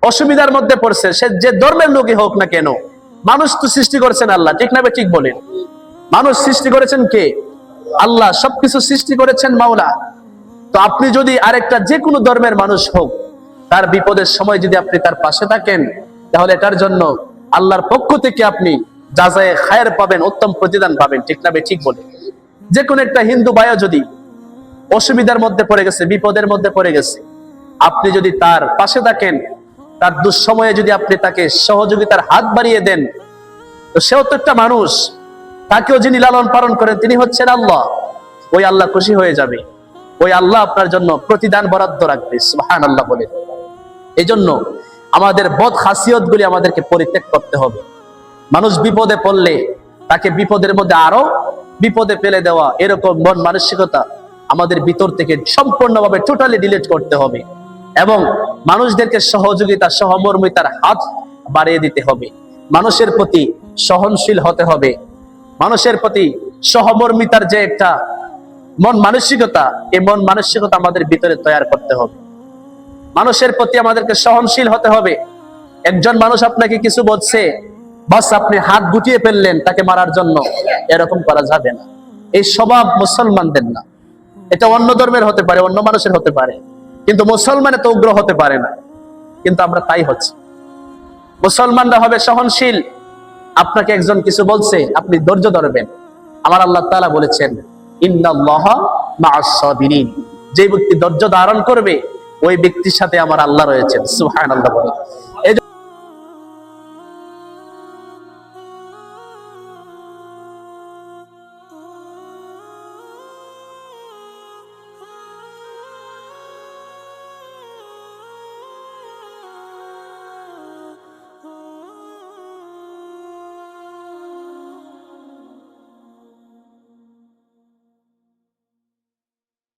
অসুবিধার মধ্যে পড়ছে, সে যে ধর্মের লোকই হোক না কেন, মানুষ তো সৃষ্টি করেছেন আল্লাহ, ঠিক না? ঠিক বলেন। মানুষ সৃষ্টি করেছেন কে? আল্লাহ। সবকিছু সৃষ্টি করেছেন মাওলা। তো আপনি যদি আরেকটা যে কোনো ধর্মের মানুষ হোক, তার বিপদের সময় যদি আপনি তার পাশে থাকেন, তাহলে এটার জন্য আল্লাহর পক্ষ থেকে আপনি জাযায়ে খায়ের পাবেন, উত্তম প্রতিদান পাবেন, ঠিক না? ঠিক বলেন। যে কোনো একটা হিন্দু ভাইও যদি অসুবিধার মধ্যে পড়ে গেছে, বিপদের মধ্যে পড়ে গেছে, আপনি যদি তার পাশে থাকেন, তার দুঃসময়ে যদি আপনি তাকে সহযোগিতার হাত বাড়িয়ে দেন, তো সেও তো একটা মানুষ, তাকেও যিনি লালন পালন করেন তিনি হচ্ছেন আল্লাহ। ওই আল্লাহ খুশি হয়ে যাবে, ওই আল্লাহ আপনার জন্য প্রতিদান বরাদ্দ রাখবে। সুবহানাল্লাহ বলে। এই জন্য আমাদের বদ খাসিয়ত গুলি আমাদেরকে পরিত্যাগ করতে হবে। মানুষ বিপদে পড়লে তাকে বিপদের মধ্যে আরো বিপদে ফেলে দেওয়া, এরকম মন মানসিকতা আমাদের ভিতর থেকে সম্পূর্ণভাবে টোটালি ডিলিট করতে হবে এবং মানুষদেরকে সহযোগিতা, সহমর্মিতার হাত বাড়িয়ে দিতে হবে। মানুষের প্রতি সহনশীল হতে হবে। মানুষের প্রতি সহমর্মিতার যে একটা মন মানসিকতা, এই মন মানসিকতা আমাদের ভিতরে তৈরি করতে হবে। মানুষের প্রতি আমাদেরকে সহনশীল হতে হবে। একজন মানুষ আপনাকে কিছু বলছে, বাস আপনি হাত গুটিয়ে ফেললেন তাকে মারার জন্য, এরকম করা যাবে না। এই স্বভাব মুসলমানদের না। এটা অন্য ধর্মের হতে পারে, অন্য মানুষের হতে পারে, কিন্তু মুসলমানে তো উগ্র হতে পারে না। কিন্তু আমরা তাই হচ্ছে। মুসলমানরা হবে সহনশীল। আপনাকে একজন কিছু বলছে, আপনি ধৈর্য ধরবেন। আমার আল্লাহ তাআলা বলেছেন, ইন্নাল্লাহা মা'আস সাবিরিন। যে ব্যক্তি ধৈর্য ধারণ করবে, ওই ব্যক্তির সাথে আমার আল্লাহ রয়েছেন। সুবহানাল্লাহ বলে।